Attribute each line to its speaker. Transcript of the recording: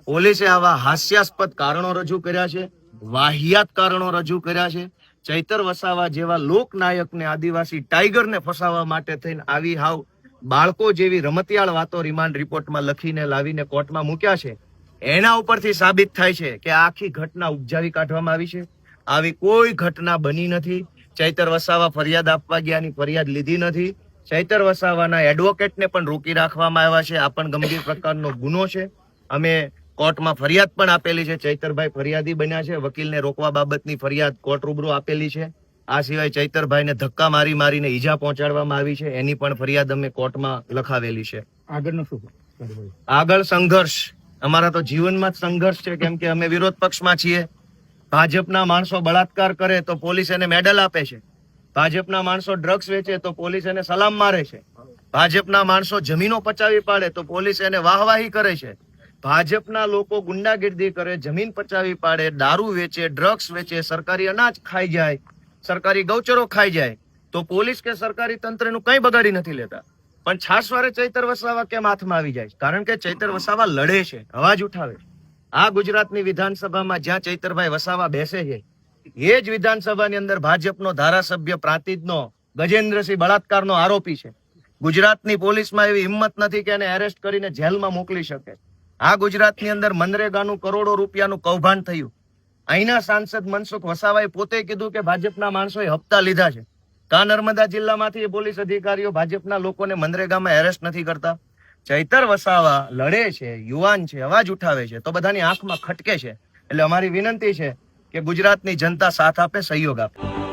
Speaker 1: પોલીસે આવા હાસ્યાસ્પદ કારણો રજૂ કર્યા છે, વાહિયાત કારણો રજૂ કર્યા છે. ચૈતર વસાવા જેવા લોકનાયકને, આદિવાસી ટાઈગરને ફસાવવા માટે થઈને આવી હાવ બાળકો જેવી રમતિયાળ વાતો રિમાન્ડ રિપોર્ટમાં લખીને લાવીને કોર્ટમાં મૂક્યા છે. એના ઉપરથી સાબિત થાય છે કે આખી ઘટના ઉપજાવી કાઢવામાં આવી છે. આવી કોઈ ઘટના બની નથી. ચૈતર વસાવા ફરિયાદ આપવા ગયાની ફરિયાદ લીધી નથી. ચૈતર વસાવાના એડવોકેટને પણ રોકી રાખવામાં આવ્યા છે. આ પણ ગંભીર પ્રકારનો ગુનો છે. અમે કોર્ટમાં ફરિયાદ પણ આપેલી છે. ચૈતરભાઈ ફરિયાદી બન્યા છે. વકીલને રોકવા બાબતની ફરિયાદ કોર્ટ રૂબરૂ આપેલી છે. આ સિવાય ચૈતરભાઈને ધક્કા મારીને ઈજા પહોંચાડવામાં આવી છે, એની પણ ફરિયાદ અમે કોર્ટમાં લખાવેલી છે.
Speaker 2: આગળનો શું?
Speaker 1: આગળ સંઘર્ષ, અમારા તો જીવનમાં જ સંઘર્ષ છે, કેમ કે અમે વિરોધ પક્ષમાં છીએ. ભાજપના માણસો બળાત્કાર કરે તો પોલીસ એને મેડલ આપે છે. ભાજપના માણસો ડ્રગ્સ વેચે તો પોલીસ એને સલામ મારે છે. ભાજપના માણસો જમીનો પચાવી પાડે તો પોલીસ એને વાહવાહી કરે છે. ભાજપના લોકો ગુંડાગીર્દી કરે, જમીન પચાવી પાડે, દારૂ વેચે, ડ્રગ્સ વેચે, સરકારી અનાજ ખાઈ જાય, સરકારી ગૌચરો ખાઈ જાય તો પોલીસ કે સરકારી તંત્રનું કંઈ બગાડી નથી લેતા. પણ છાસવારે ચૈતર વસાવા કેમ હાથમાં આવી જાય? કારણ કે ચૈતર વસાવા લડે છે, અવાજ ઉઠાવે. આ ગુજરાતની વિધાનસભામાં જ્યાં ચૈતરભાઈ વસાવા બેસે છે, એ જ વિધાનસભાની અંદર ભાજપનો ધારાસભ્ય પ્રાંતિજનો ગજેન્દ્રસિંહ બળાત્કારનો આરોપી છે. ગુજરાતની પોલીસમાં એવી હિંમત નથી કે એને એરેસ્ટ કરીને જેલમાં મોકલી શકે. આ ગુજરાતની અંદર મનરેગાનું કરોડો રૂપિયાનું કૌભાંડ થયું. અહીંના સાંસદ મનસુખ વસાવાએ પોતે કીધું કે ભાજપના માણસોએ હપ્તા લીધા છે. કા નર્મદા જિલ્લામાંથી પોલીસ અધિકારીઓ ભાજપના લોકોને મનરેગામાં એરેસ્ટ નથી કરતા. ચૈતર વસાવા લડે છે, યુવાન છે, અવાજ ઉઠાવે છે તો બધાની આંખમાં ખટકે છે. એટલે અમારી વિનંતી છે કે ગુજરાતની જનતા સાથ આપે, સહયોગ આપે.